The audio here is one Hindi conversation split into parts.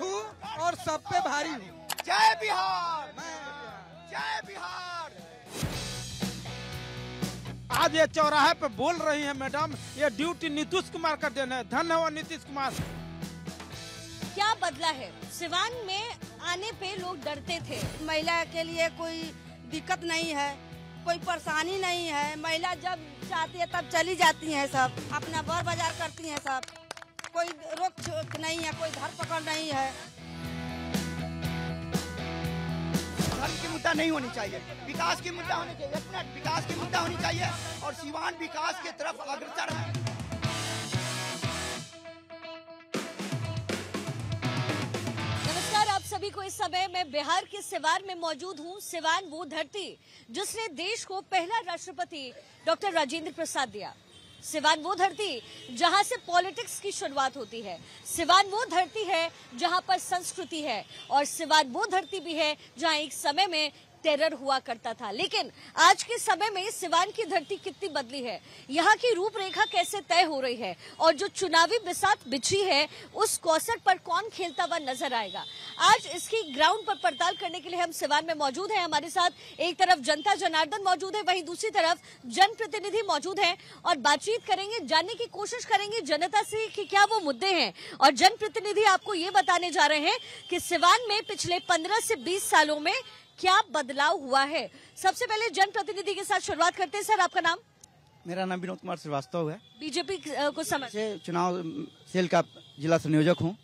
हूँ और सब पे भारी हूँ। जय बिहार, जय बिहार। आज ये चौराहे पे बोल रही हैं मैडम, ये ड्यूटी नीतीश कुमार का देन है। धन्यवाद नीतीश कुमार। क्या बदला है? सिवान में आने पे लोग डरते थे। महिला के लिए कोई दिक्कत नहीं है, कोई परेशानी नहीं है। महिला जब चाहती है तब चली जाती हैं, सब अपना बर बाजार करती हैं, सब कोई रोक टोक नहीं है, कोई धर पकड़ नहीं है। धर्म की मुद्दा नहीं होनी चाहिए, विकास की मुद्दा होनी चाहिए। एक मिनट, विकास की मुद्दा होनी चाहिए और सिवान विकास की तरफ अग्रसर है। नमस्कार, आप सभी को। इस समय मैं बिहार के सिवान में मौजूद हूँ। सिवान वो धरती जिसने देश को पहला राष्ट्रपति डॉक्टर राजेंद्र प्रसाद दिया। सिवान वो धरती जहां से पॉलिटिक्स की शुरुआत होती है। सिवान वो धरती है जहां पर संस्कृति है और सिवान वो धरती भी है जहां एक समय में टेरर हुआ करता था। लेकिन आज के समय में सिवान की धरती कितनी बदली है, यहाँ की रूपरेखा कैसे तय हो रही है और जो चुनावी बिसात बिछी है उस कौसर पर कौन खेलता हुआ नजर आएगा। आज इसकी ग्राउंड पर पड़ताल करने के लिए हम सिवान में मौजूद हैं। हमारे साथ एक तरफ जनता जनार्दन मौजूद है, वहीं दूसरी तरफ जनप्रतिनिधि मौजूद हैं और बातचीत करेंगे, जानने की कोशिश करेंगे जनता से कि क्या वो मुद्दे हैं। और जनप्रतिनिधि आपको ये बताने जा रहे हैं कि सिवान में पिछले 15 से 20 सालों में क्या बदलाव हुआ है। सबसे पहले जनप्रतिनिधि के साथ शुरुआत करते हैं। सर, आपका नाम? मेरा नाम विनोद कुमार श्रीवास्तव है। बीजेपी को समझ से चुनाव सेल का जिला संयोजक हूँ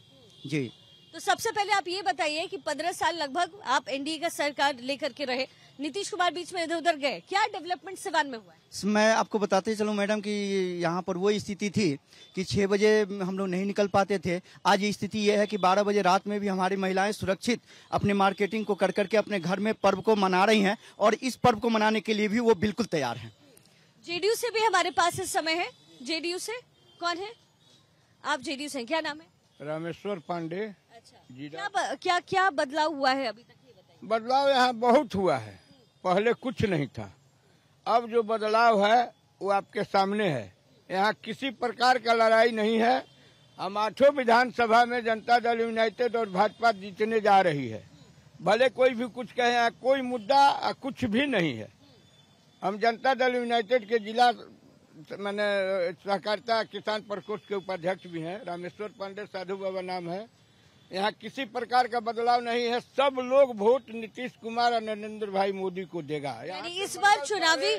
जी। तो सबसे पहले आप ये बताइए कि 15 साल लगभग आप एनडीए का सरकार लेकर के रहे, नीतीश कुमार बीच में इधर उधर गए, क्या डेवलपमेंट सिवान में हुआ है? मैं आपको बताते चलूं मैडम कि यहाँ पर वो स्थिति थी कि 6 बजे हम लोग नहीं निकल पाते थे। आज ये स्थिति ये है कि 12 बजे रात में भी हमारी महिलाएं सुरक्षित अपने मार्केटिंग को कर करके अपने घर में पर्व को मना रही हैं और इस पर्व को मनाने के लिए भी वो बिल्कुल तैयार हैं। जेडीयू से भी हमारे पास इस समय है। जेडीयू से कौन है? आप जेडीयू से, क्या नाम है? रामेश्वर पांडे। अच्छा, क्या बदलाव हुआ है अभी तक, ये बताइए। बदलाव यहाँ बहुत हुआ है, पहले कुछ नहीं था। अब जो बदलाव है वो आपके सामने है। यहाँ किसी प्रकार का लड़ाई नहीं है। हम 8 विधानसभा में जनता दल यूनाइटेड और भाजपा जीतने जा रही है। भले कोई भी कुछ कहे, यहाँ कोई मुद्दा कुछ भी नहीं है। हम जनता दल यूनाइटेड के जिला मैंने सहकारिता किसान प्रकोष्ठ के उपाध्यक्ष भी हैं। रामेश्वर पांडे साधु बाबा नाम है। यहाँ किसी प्रकार का बदलाव नहीं है। सब लोग वोट नीतीश कुमार और नरेंद्र भाई मोदी को देगा। यानी इस बार चुनावी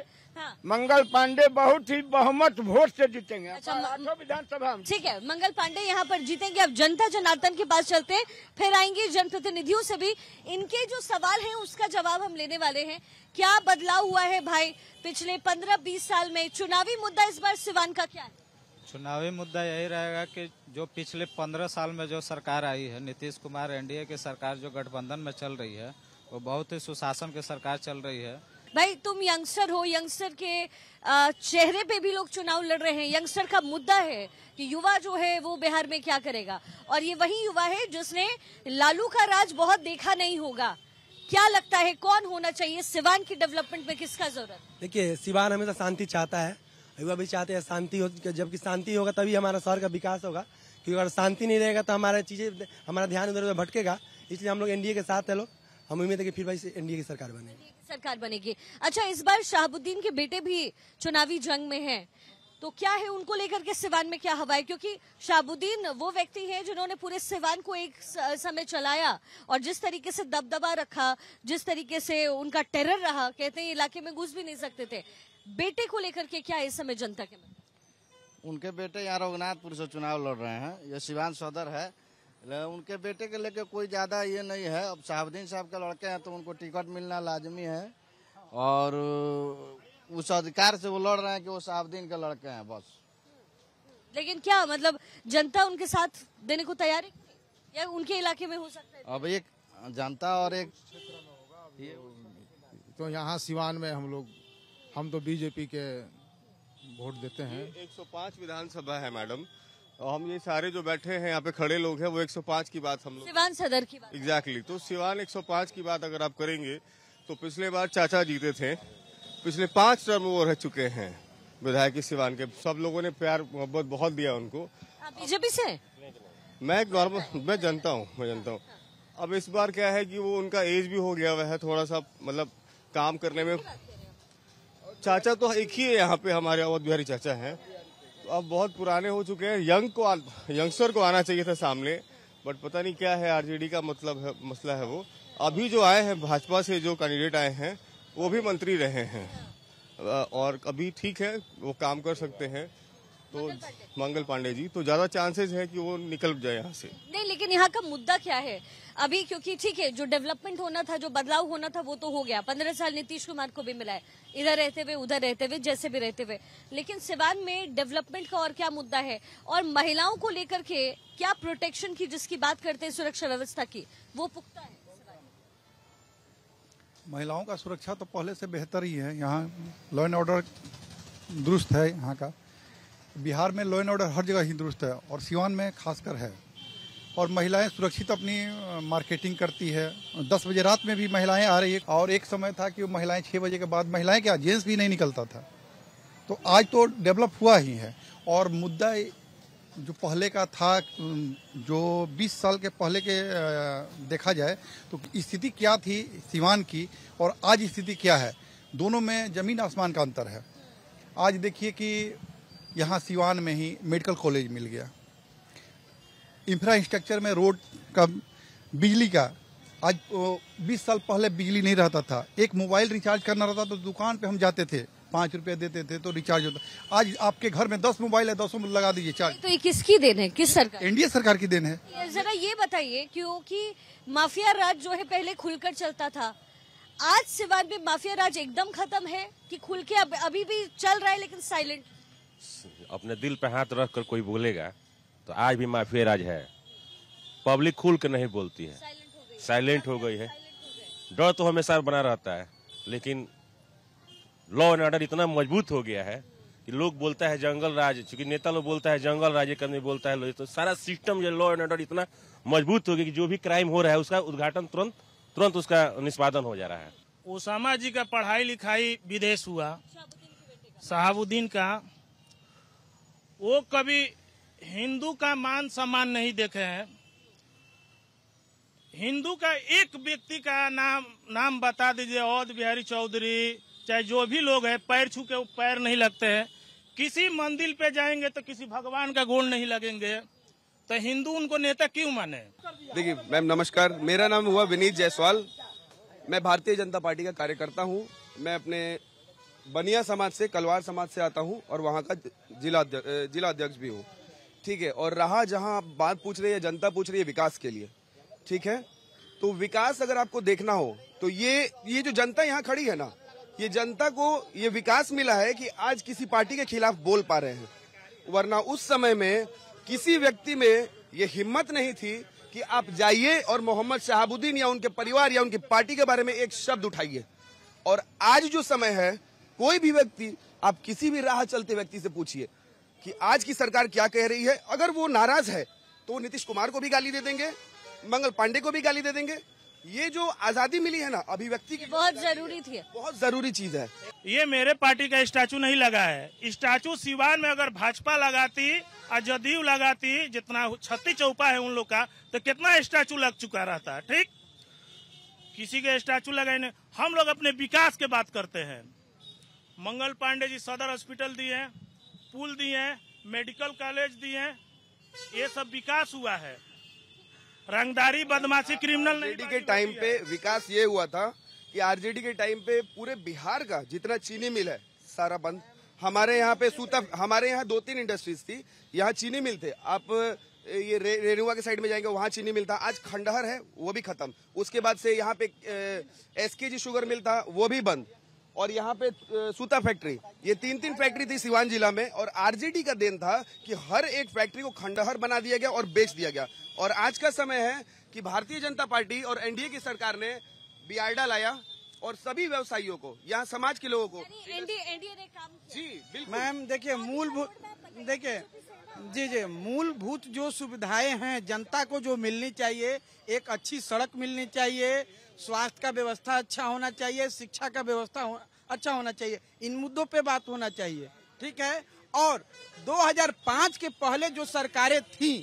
मंगल पांडे बहुत ही बहुमत वोट से जीतेंगे। अच्छा, 8 विधानसभा। ठीक है, मंगल पांडे यहाँ पर जीतेंगे। अब जनता जनार्दन के पास चलते हैं, फिर आएंगे जनप्रतिनिधियों से भी। इनके जो सवाल हैं उसका जवाब हम लेने वाले हैं। क्या बदलाव हुआ है भाई पिछले 15-20 साल में? चुनावी मुद्दा इस बार सिवान का क्या है? चुनावी मुद्दा यही रहेगा कि जो पिछले 15 साल में जो सरकार आई है, नीतीश कुमार एनडीए की सरकार जो गठबंधन में चल रही है, वो बहुत ही सुशासन की सरकार चल रही है। भाई, तुम यंगस्टर हो, यंगस्टर के चेहरे पे भी लोग चुनाव लड़ रहे हैं। यंगस्टर का मुद्दा है कि युवा जो है वो बिहार में क्या करेगा, और ये वही युवा है जिसने लालू का राज बहुत देखा नहीं होगा। क्या लगता है कौन होना चाहिए सिवान की डेवलपमेंट में, किसका जरूरत? देखिए, सिवान हमेशा शांति चाहता है, युवा भी चाहते हैं शांति हो। जबकि शांति होगा तभी हमारा शहर का विकास होगा, क्योंकि अगर शांति नहीं रहेगा तो हमारा ध्यान उधर उधर भटकेगा। इसलिए हम लोग एनडीए के साथ है लोग। हम उम्मीद है कि फिर भाई एनडीए की सरकार बनेगी। अच्छा, इस बार शहाबुद्दीन के बेटे भी चुनावी जंग में हैं, तो क्या है उनको लेकर के सिवान में क्या हवा है? क्योंकि शहाबुद्दीन वो व्यक्ति है जिन्होंने पूरे सिवान को एक समय चलाया और जिस तरीके से दबदबा रखा, जिस तरीके से उनका टेरर रहा, कहते हैं इलाके में घुस भी नहीं सकते थे। बेटे को लेकर के क्या इस समय जनता के में? उनके बेटे यहाँ रघुनाथपुर से चुनाव लड़ रहे हैं, ये सिवान सदर है। उनके बेटे के लेके कोई ज्यादा ये नहीं है। अब शहाबुद्दीन साहब के लड़के हैं तो उनको टिकट मिलना लाजमी है और उस अधिकार से वो लड़ रहे हैं कि वो शहाबुद्दीन के लड़के हैं बस। लेकिन क्या मतलब जनता उनके साथ देने को तैयार है या उनके इलाके में हो सकता है? अब एक जनता और एक तो यहाँ सिवान में हम तो बीजेपी के वोट देते हैं। 105 विधानसभा है मैडम, और हम ये सारे जो बैठे हैं यहाँ पे खड़े लोग हैं वो 105 की बात हम लोग सिवान सदर की बात एग्जैक्टली तो सिवान 105 की बात अगर आप करेंगे तो पिछले बार चाचा जीते थे, पिछले 5 टर्म वो रह चुके हैं विधायक सिवान के। सब लोगों ने प्यार मोहब्बत बहुत दिया उनको। बीजेपी से मैं जानता हूँ। अब इस बार क्या है कि वो उनका एज भी हो गया हुआ है थोड़ा सा, मतलब काम करने में। चाचा तो एक ही है यहाँ पे, हमारे अवध बिहारी चाचा हैं, तो अब बहुत पुराने हो चुके हैं। यंगस्टर को आना चाहिए था सामने, बट पता नहीं क्या है, आरजेडी का मसला है वो। अभी जो आए हैं भाजपा से, जो कैंडिडेट आए हैं वो भी मंत्री रहे हैं, और अभी ठीक है वो काम कर सकते हैं। तो मंगल पांडे जी, तो ज्यादा चांसेस है कि वो निकल जाए यहाँ से। नहीं, लेकिन यहाँ का मुद्दा क्या है अभी? क्योंकि ठीक है, जो डेवलपमेंट होना था, जो बदलाव होना था, वो तो हो गया। 15 साल नीतीश कुमार को भी मिला है, इधर रहते हुए, उधर रहते हुए, जैसे भी रहते हुए। लेकिन सिवान में डेवलपमेंट का और क्या मुद्दा है, और महिलाओं को लेकर के क्या प्रोटेक्शन की जिसकी बात करते हैं, सुरक्षा व्यवस्था की, वो पुख्ता है? महिलाओं का सुरक्षा तो पहले से बेहतर ही है। यहाँ लॉ एंड ऑर्डर दुरुस्त है। यहाँ का बिहार में लॉ एंड ऑर्डर हर जगह ही दुरुस्त है, और सिवान में खासकर है। और महिलाएं सुरक्षित अपनी मार्केटिंग करती है। 10 बजे रात में भी महिलाएं आ रही है, और एक समय था कि वो महिलाएं 6 बजे के बाद, महिलाएं क्या, जेंट्स भी नहीं निकलता था। तो आज तो डेवलप हुआ ही है। और मुद्दा जो पहले का था, जो 20 साल के पहले के देखा जाए तो स्थिति क्या थी सिवान की, और आज स्थिति क्या है, दोनों में जमीन आसमान का अंतर है। आज देखिए कि यहाँ सिवान में ही मेडिकल कॉलेज मिल गया, इंफ्रास्ट्रक्चर में रोड का, बिजली का। आज 20 साल पहले बिजली नहीं रहता था, एक मोबाइल रिचार्ज करना रहता तो दुकान पे हम जाते थे, 5 रुपए देते थे तो रिचार्ज होता। आज आपके घर में 10 मोबाइल है, 10 लगा दीजिए चार्ज। तो ये किसकी देन है, किस सरकार? एनडीए सरकार की देन है। जरा ये बताइए, क्योंकि माफिया राज जो है पहले खुलकर चलता था, आज सिवान में माफिया राज एकदम खत्म है कि खुल के अभी भी चल रहा है, लेकिन साइलेंट? अपने दिल पे हाथ रख कर कोई बोलेगा तो आज भी माफिया राज है। पब्लिक खुल कर नहीं बोलती है, साइलेंट हो गई है। डर तो हमेशा बना रहता है, लेकिन लॉ एंड ऑर्डर इतना मजबूत हो गया है कि लोग बोलता है जंगल राज, चूंकि नेता लोग बोलता है जंगल राज, एक आदमी बोलता है, तो सारा सिस्टम जो लॉ एंड ऑर्डर इतना मजबूत हो गया कि जो भी क्राइम हो रहा है उसका उद्घाटन तुरंत उसका निष्पादन हो जा रहा है। ओसामा जी का पढ़ाई लिखाई विदेश हुआ, शहाबुद्दीन का, वो कभी हिंदू का मान सम्मान नहीं देखे हैं। हिंदू का एक व्यक्ति का नाम बता दीजिए, अवध बिहारी चौधरी, चाहे जो भी लोग हैं, पैर छू के पैर नहीं लगते हैं। किसी मंदिर पे जाएंगे तो किसी भगवान का गोड़ नहीं लगेंगे, तो हिंदू उनको नेता क्यों माने? देखिए मैम नमस्कार, मेरा नाम हुआ विनीत जायसवाल। मैं भारतीय जनता पार्टी का कार्यकर्ता हूं। मैं अपने बनिया समाज से, कलवार समाज से आता हूं, और वहां का जिला अध्यक्ष भी हूं। ठीक है, और रहा जहां बात पूछ रही है, जनता पूछ रही है विकास के लिए, ठीक है, तो विकास अगर आपको देखना हो तो ये जो जनता यहाँ खड़ी है ना, ये जनता को ये विकास मिला है कि आज किसी पार्टी के खिलाफ बोल पा रहे हैं। वरना उस समय में किसी व्यक्ति में ये हिम्मत नहीं थी कि आप जाइए और मोहम्मद शहाबुद्दीन या उनके परिवार या उनकी पार्टी के बारे में एक शब्द उठाइए। और आज जो समय है, कोई भी व्यक्ति, आप किसी भी राह चलते व्यक्ति से पूछिए कि आज की सरकार क्या कह रही है। अगर वो नाराज है तो वो नीतीश कुमार को भी गाली दे देंगे, मंगल पांडे को भी गाली दे देंगे। ये जो आजादी मिली है ना अभिव्यक्ति की, बहुत जरूरी थी, बहुत जरूरी चीज है। ये मेरे पार्टी का स्टैचू नहीं लगा है। स्टैचू सिवान में अगर भाजपा लगाती और जदयू लगाती, जितना छत्ती चौपा है उन लोग का, तो कितना स्टैचू लग चुका रहता। ठीक, किसी के स्टैचू लगाए नहीं। हम लोग अपने विकास के बात करते हैं। मंगल पांडे जी सदर हॉस्पिटल दिए हैं, पुल दिए हैं, मेडिकल कॉलेज दिए हैं, ये सब विकास हुआ है। रंगदारी, बदमाशी, क्रिमिनल आरजेडी के टाइम पे विकास ये हुआ था कि आरजेडी के टाइम पे पूरे बिहार का जितना चीनी मिल है सारा बंद। हमारे यहाँ पे हमारे यहाँ 2-3 इंडस्ट्रीज थी, यहाँ चीनी मिल थे। आप ये रेणुआ के साइड में जाएंगे, वहाँ चीनी मिल था। आज खंडहर है, वो भी खत्म। उसके बाद से यहाँ पे SKG शुगर मिल था, वो भी बंद। और यहाँ पे सूता फैक्ट्री, ये 3 फैक्ट्री थी सिवान जिला में, और आरजेडी का देन था कि हर एक फैक्ट्री को खंडहर बना दिया गया और बेच दिया गया। और आज का समय है कि भारतीय जनता पार्टी और एनडीए की सरकार ने बियार्डा लाया और सभी व्यवसायियों को, यहाँ समाज के लोगों को, एनडीए ने काम जी बिल्कुल। मैम देखिए, मूलभूत जो सुविधाएं हैं जनता को जो मिलनी चाहिए, एक अच्छी सड़क मिलनी चाहिए, स्वास्थ्य का व्यवस्था अच्छा होना चाहिए, शिक्षा का व्यवस्था अच्छा होना चाहिए, इन मुद्दों पे बात होना चाहिए। ठीक है, और 2005 के पहले जो सरकारें थी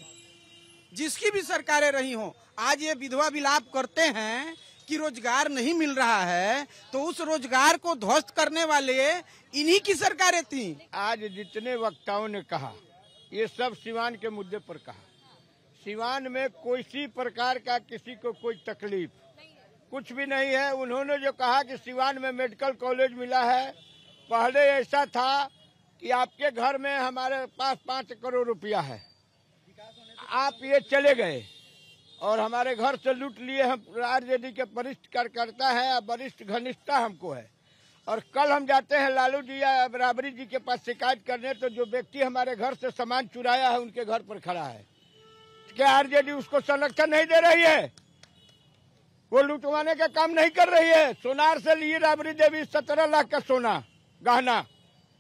जिसकी भी सरकारें रही हों, आज ये विधवा विलाप करते हैं कि रोजगार नहीं मिल रहा है, तो उस रोजगार को ध्वस्त करने वाले इन्हीं की सरकारें थी। आज जितने वक्ताओं ने कहा ये सब सिवान के मुद्दे पर कहा। सिवान में कोई सी प्रकार का किसी को कोई तकलीफ कुछ भी नहीं है। उन्होंने जो कहा कि सिवान में मेडिकल कॉलेज मिला है, पहले ऐसा था कि आपके घर में हमारे पास 5 करोड़ रुपया है, आप ये चले गए और हमारे घर से लूट लिए। हम आरजेडी के वरिष्ठ कार्यकर्ता है, वरिष्ठ घनिष्ठता हमको है, और कल हम जाते हैं लालू जी या बराबरी जी के पास शिकायत करने, तो जो व्यक्ति हमारे घर से सामान चुराया है उनके घर पर खड़ा है। क्या आरजेडी उसको संरक्षण नहीं दे रही है? वो लुटवाने का काम नहीं कर रही है। सोनार से लिए राबड़ी देवी 17 लाख का सोना गहना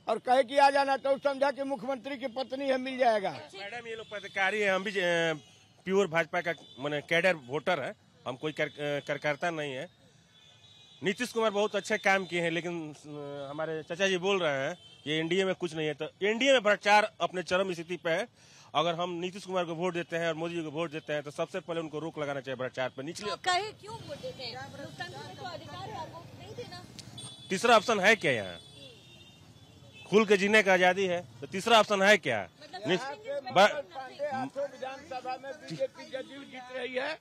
और कहे कि आ जाना, तो समझा कि मुख्यमंत्री की पत्नी है, मिल जाएगा। मैडम ये लोग पत्रकारी है, हम भी प्योर भाजपा का माने कैडर वोटर है, हम कोई कार्यकर्ता नहीं है। नीतीश कुमार बहुत अच्छे काम किए हैं, लेकिन हमारे चाचा जी बोल रहे हैं ये एनडीए में कुछ नहीं है, तो एनडीए में भ्रष्टाचार अपने चरम स्थिति पे है। अगर हम नीतीश कुमार को वोट देते हैं और मोदी जी को वोट देते हैं तो सबसे पहले उनको रोक लगाना चाहिए भ्रष्टाचार पर। निचले कहे क्यों वोट देते हैं? लोकतंत्र में तो अधिकार है, आपको नहीं देना। तीसरा ऑप्शन है क्या? यहाँ खुल के जीने का आजादी है, तो तीसरा ऑप्शन है क्या? विधानसभा में बीजेपी जदयू जीत रही है।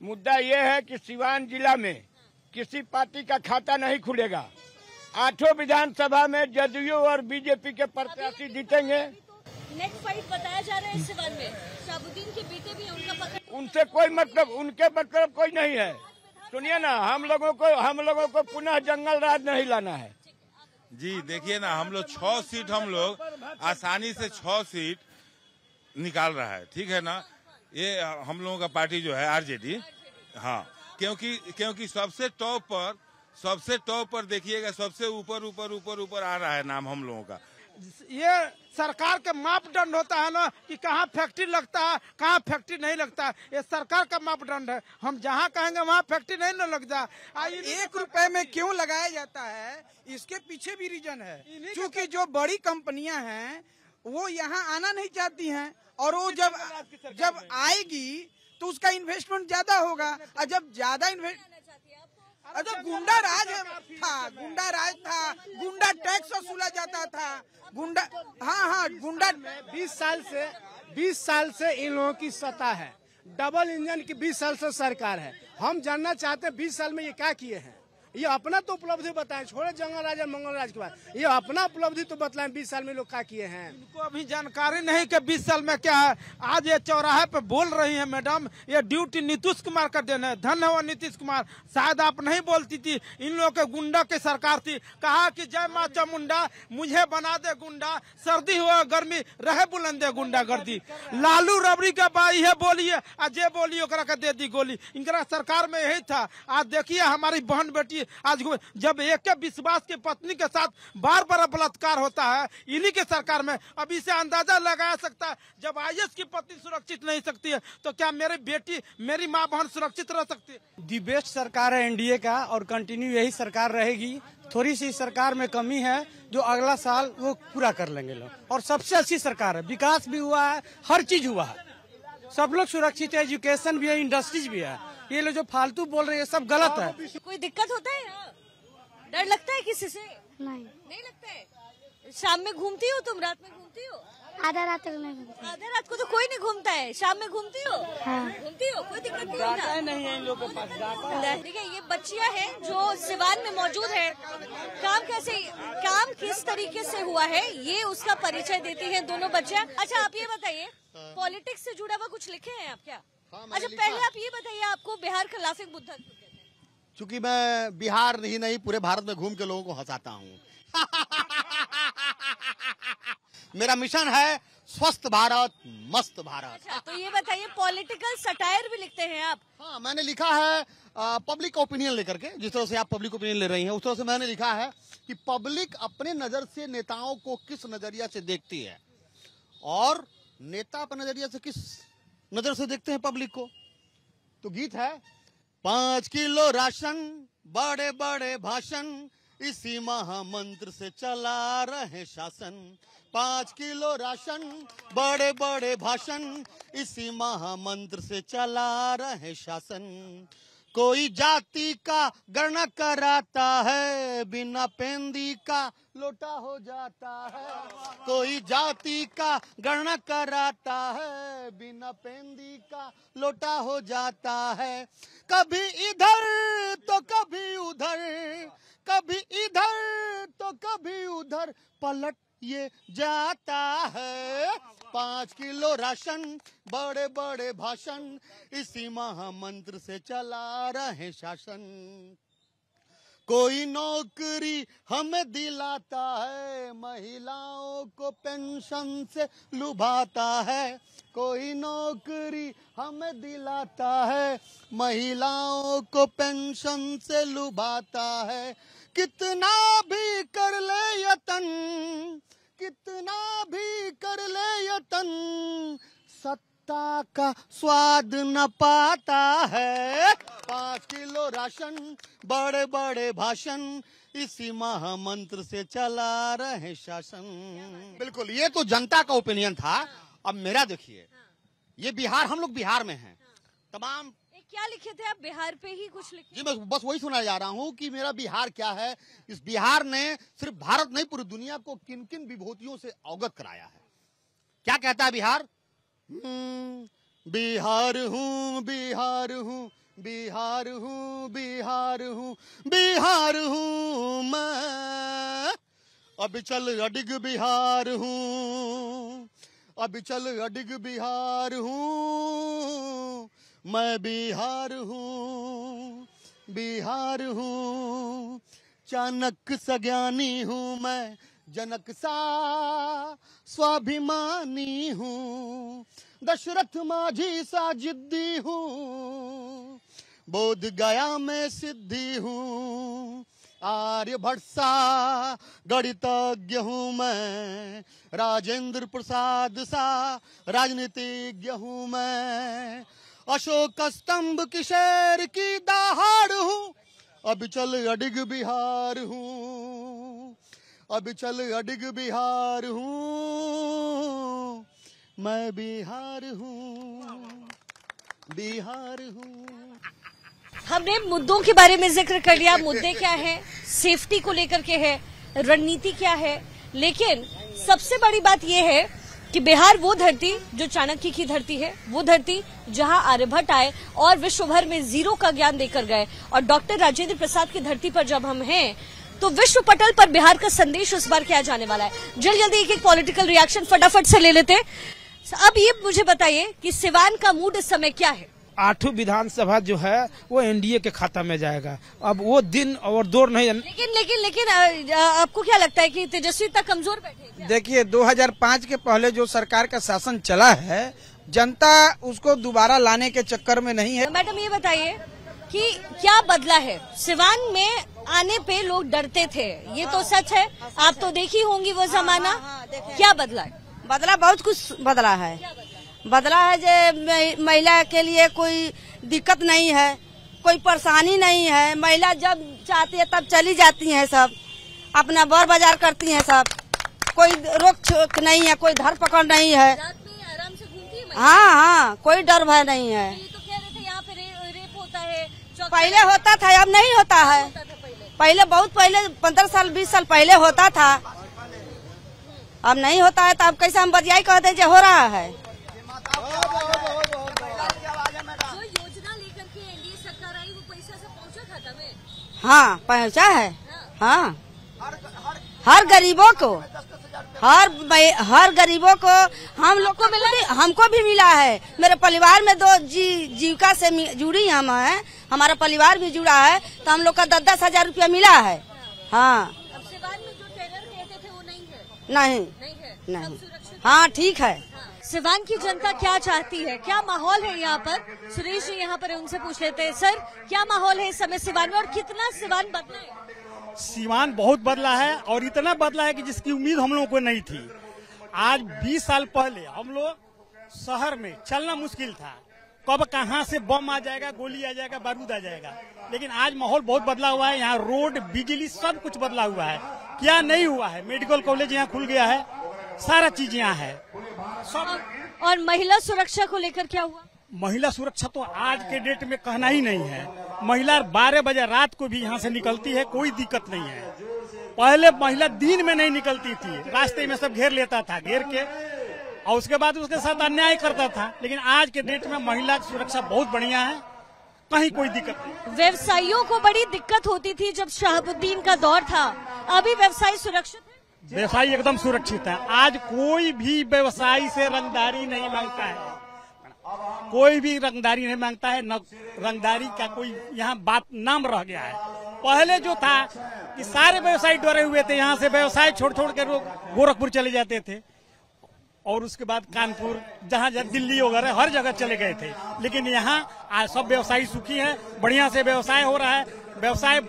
मुद्दा ये है कि सिवान जिला में किसी पार्टी का खाता नहीं खुलेगा। 8 विधानसभा में जदयू और बीजेपी के प्रत्याशी जीतेंगे। नेक्स्ट फाइट बताया जा रहा है सिवान में। शाहबुद्दीन के बेटे भी उनका पकड़, उनसे कोई मतलब, उनके मतलब कोई नहीं है। सुनिए ना, हम लोगों को पुनः जंगल राज नहीं लाना है। जी देखिए ना, हम लोग 6 सीट हम लोग आसानी से 6 सीट निकाल रहा है, ठीक है ना। ये हम लोगों का पार्टी जो है आरजेडी, हाँ, क्योंकि सबसे टॉप पर देखिएगा, सबसे ऊपर आ रहा है नाम हम लोगों का। ये सरकार के मापदंड होता है ना कि कहाँ फैक्ट्री लगता है, कहाँ फैक्ट्री नहीं लगता है, ये सरकार का मापदंड है। हम जहाँ कहेंगे वहाँ फैक्ट्री नहीं न लग जाए। 1 रुपए में क्यों लगाया जाता है, इसके पीछे भी रीजन है, क्योंकि जो बड़ी कंपनियां हैं वो यहाँ आना नहीं चाहती हैं, और वो जब आएगी तो उसका इन्वेस्टमेंट ज्यादा होगा, और जब ज्यादा अच्छा गुंडा राज था, गुंडा टैक्स वसूला जाता था, गुंडा, हाँ गुंडा। 20 साल से इन लोगों की सत्ता है, डबल इंजन की 20 साल से सरकार है। हम जानना चाहते हैं 20 साल में ये क्या किए हैं। ये अपना तो उपलब्धि बताएं, छोड़े जंगल राज और मंगल राज के बाद, ये अपना उपलब्धि तो बतलाएं 20 साल में लोग क्या किए हैं। इनको अभी जानकारी नहीं कि 20 साल में क्या है। आज ये चौराहे पे बोल रही है मैडम, ये ड्यूटी नीतीश कुमार का देना है। धन्यवाद नीतीश कुमार, शायद आप नहीं बोलती थी, इन लोगों के गुंडा की सरकार थी। कहा कि जय माँ चामुंडा मुझे बना दे गुंडा, सर्दी हो गर्मी रहे बुलंदे गुंडा गर्दी। लालू रबड़ी का बाई है बोलिए, अजय बोलिए ओकरा का दे दी गोली। इनका सरकार में यही था। आज देखिए हमारी बहन बेटी आज जब एक विश्वास की पत्नी के साथ बार बलात्कार होता है इन्हीं के सरकार में, अब इसे अंदाजा लगाया सकता है। जब आईएएस की पत्नी सुरक्षित नहीं सकती है तो क्या मेरी बेटी, मेरी माँ बहन सुरक्षित रह सकती है? दी बेस्ट सरकार है एनडीए का, और कंटिन्यू यही सरकार रहेगी। थोड़ी सी सरकार में कमी है जो अगला साल वो पूरा कर लेंगे लोग, और सबसे अच्छी सरकार है। विकास भी हुआ है, हर चीज हुआ है, सब लोग सुरक्षित है, एजुकेशन भी है, इंडस्ट्रीज भी है। ये लोग जो फालतू बोल रहे हैं सब गलत है। कोई दिक्कत होता है यहाँ? डर लगता है किसी से? नहीं लगता है। शाम में घूमती हो तुम, रात में घूमती हो? आधा रात तक नहीं घूमती। आधा रात को तो कोई नहीं घूमता है, शाम में घूमती हो? हाँ। घूमती हो, कोई दिक्कत नहीं होता? नहीं है इन लोगों के पास। देखिए ये बच्चियां हैं जो सिवान में मौजूद है। काम किस तरीके से हुआ है ये उसका परिचय देती हैं दोनों बच्चियां। अच्छा आप ये बताइए, पॉलिटिक्स से जुड़ा हुआ कुछ लिखे हैं आप क्या? अच्छा पहले आप ये बताइए, आपको बिहार का लाफिंग बुद्धा क्यों कहते हैं? क्योंकि मैं बिहार ही नहीं पूरे भारत में घूम के लोगों को हंसाता हूँ। मेरा मिशन है स्वस्थ भारत मस्त भारत। अच्छा तो ये बताइए, पॉलिटिकल सटायर भी लिखते हैं आप? हाँ मैंने लिखा है पब्लिक ओपिनियन लेकर के, जिस तरह से आप पब्लिक ओपिनियन ले रही हैं उस तरह से मैंने लिखा है कि पब्लिक अपने नजर से नेताओं को किस नजरिया से देखती है और नेता अपने नजरिया से किस नजर से देखते हैं पब्लिक को। तो गीत है 5 किलो राशन बड़े बड़े भाषण इसी महामंत्र से चला रहे शासन। 5 किलो राशन, बड़े बड़े भाषण, इसी महामंत्र से चला रहे शासन। कोई जाति का गणना कराता है, बिना पेंदी का लोटा हो जाता है। कोई जाति का गणना कराता है, बिना पेंदी का लोटा हो जाता है। कभी इधर तो कभी उधर, कभी इधर तो कभी उधर पलट ये जाता है। 5 किलो राशन, बड़े बड़े भाषण, इसी महामंत्र से चला रहे शासन। कोई नौकरी हमें दिलाता है, महिलाओं को पेंशन से लुभाता है। कोई नौकरी हमें दिलाता है, महिलाओं को पेंशन से लुभाता है। कितना भी कर ले यतन, कितना भी कर ले यतन, सत्ता का स्वाद न पाता है। 5 किलो राशन, बड़े बड़े भाषण, इसी महामंत्र से चला रहे शासन। बिल्कुल, ये तो जनता का ओपिनियन था। अब मेरा देखिए, ये बिहार, हम लोग बिहार में हैं। तमाम क्या लिखे थे आप? बिहार पे ही कुछ लिखे? जी, मैं बस वही सुना जा रहा हूँ कि मेरा बिहार क्या है। इस बिहार ने सिर्फ भारत नहीं, पूरी दुनिया को किन किन विभूतियों से अवगत कराया है। क्या कहता है बिहार? बिहार हूँ, बिहार हूँ, बिहार हूँ, बिहार हूँ, बिहार हूँ मैं। अब चल अडिग बिहार हूँ, अब चल अडिग बिहार हूँ मैं। बिहार हूँ, बिहार हूँ, चाणक्य सा ज्ञानी हूँ मैं, जनक सा स्वाभिमानी हूँ, दशरथ माझी सा जिद्दी हूँ, बोध गया में सिद्धि हूँ, आर्यभट्ट सा गणितज्ञ हूँ मैं, राजेंद्र प्रसाद सा राजनीतिज्ञ हूँ मैं, अशोक स्तंभ की शेर की दहाड़ हूँ। अब चल अडिग बिहार हूँ, अब चल अडिग बिहार हूँ मैं। बिहार हूँ, बिहार हूँ। हमने मुद्दों के बारे में जिक्र कर लिया। मुद्दे क्या है? सेफ्टी को लेकर के है, रणनीति क्या है, लेकिन सबसे बड़ी बात यह है कि बिहार वो धरती जो चाणक्य की धरती है, वो धरती जहां आर्यभट्ट आए और विश्व भर में जीरो का ज्ञान देकर गए। और डॉक्टर राजेंद्र प्रसाद की धरती पर जब हम हैं तो विश्व पटल पर बिहार का संदेश इस बार क्या जाने वाला है? जल्दी जल्दी एक एक पॉलिटिकल रिएक्शन फटाफट से ले लेते। अब ये मुझे बताइए कि सिवान का मूड इस समय क्या है? 8 विधानसभा जो है वो एनडीए के खाता में जाएगा। अब वो दिन और दौर नहीं। लेकिन आपको क्या लगता है कि तेजस्वी तक कमजोर बैठे? देखिए, 2005 के पहले जो सरकार का शासन चला है, जनता उसको दोबारा लाने के चक्कर में नहीं है। मैडम ये बताइए कि क्या बदला है? सिवान में आने पे लोग डरते थे, ये तो सच है, आप तो देखी होंगी वो जमाना। क्या बदला है? बदला बहुत कुछ बदला है। बदला है जो महिला के लिए कोई दिक्कत नहीं है, कोई परेशानी नहीं है। महिला जब चाहती है तब चली जाती हैं, सब अपना बर बाजार करती हैं, सब कोई रोक छोक नहीं है, कोई धर पकड़ नहीं है। आराम से घूमती है। हाँ, कोई डर भय नहीं है। ये तो कह रहे थे यहाँ पे रेप होता है। पहले होता था, अब नहीं होता है। पहले बहुत पहले 15 साल 20 साल पहले होता था, अब नहीं होता है। तो अब कैसे हम बजियाई कहते हैं जो हो रहा है? जो योजना लेकर के एनडीए सरकार आई, वो पैसा से पहुंचा खाता में? हाँ, पहुंचा है। हाँ, हर गरीबों को, हर गरीबों को, हम लोग को मिला, हमको भी मिला है। मेरे परिवार में 2 जीविका से जुड़ी हम हैं, हमारा परिवार भी जुड़ा है, तो हम लोग का 10-10 हजार रुपया मिला है। हाँ, अब सिवान में जो टेरर कहते थे वो नहीं है? नहीं। हाँ, ठीक है। सिवान की जनता क्या चाहती है? क्या माहौल है यहाँ पर? सुरेश जी यहाँ पर है, उनसे पूछ लेते हैं। सर, क्या माहौल है इस समय सिवान में और कितना सिवान बदला है? सिवान बहुत बदला है और इतना बदला है कि जिसकी उम्मीद हम लोगों को नहीं थी। आज 20 साल पहले हम लोग शहर में चलना मुश्किल था, कब कहां से बम आ जाएगा, गोली आ जाएगा, बारूद आ जाएगा। लेकिन आज माहौल बहुत बदला हुआ है। यहाँ रोड, बिजली सब कुछ बदला हुआ है। क्या नहीं हुआ है? मेडिकल कॉलेज यहाँ खुल गया है, सारा चीज यहाँ है सब। और महिला सुरक्षा को लेकर क्या हुआ? महिला सुरक्षा तो आज के डेट में कहना ही नहीं है। महिला 12 बजे रात को भी यहाँ से निकलती है, कोई दिक्कत नहीं है। पहले महिला दिन में नहीं निकलती थी, रास्ते में सब घेर लेता था, घेर के और उसके बाद उसके साथ अन्याय करता था। लेकिन आज के डेट में महिला की सुरक्षा बहुत बढ़िया है, कहीं कोई दिक्कत नहीं। व्यवसायियों को बड़ी दिक्कत होती थी जब शहाबुद्दीन का दौर था, अभी व्यवसायी सुरक्षित है? व्यवसायी एकदम सुरक्षित है। आज कोई भी व्यवसायी से रंगदारी नहीं मांगता है, कोई भी रंगदारी नहीं मांगता है, न रंगदारी का कोई यहाँ बात नाम रह गया है। पहले जो था कि सारे व्यवसायी डरे हुए थे, यहाँ से व्यवसाय छोड़ छोड़ के लोग गोरखपुर चले जाते थे और उसके बाद कानपुर, जहाँ दिल्ली वगैरह हर जगह चले गए थे। लेकिन यहाँ आज सब व्यवसायी सुखी हैं, बढ़िया से व्यवसाय हो रहा है, व्यवसाय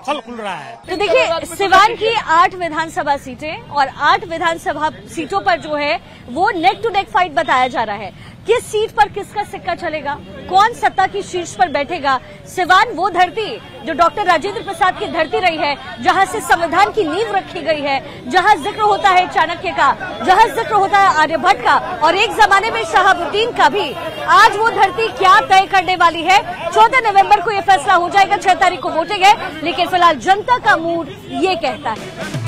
फल खुल रहा है। तो देखिए, सिवान की 8 विधानसभा सीटें और 8 विधानसभा सीटों पर जो है वो नेक टू नेक फाइट बताया जा रहा है। किस सीट पर किसका सिक्का चलेगा, कौन सत्ता की शीर्ष पर बैठेगा। सिवान वो धरती जो डॉक्टर राजेंद्र प्रसाद की धरती रही है, जहां से संविधान की नींव रखी गई है, जहां जिक्र होता है चाणक्य का, जहां जिक्र होता है आर्यभट्ट का और एक जमाने में शहाबुद्दीन का भी। आज वो धरती क्या तय करने वाली है? 14 नवंबर को ये फैसला हो जाएगा, 6 तारीख को वोटिंग है। लेकिन फिलहाल जनता का मूड ये कहता है।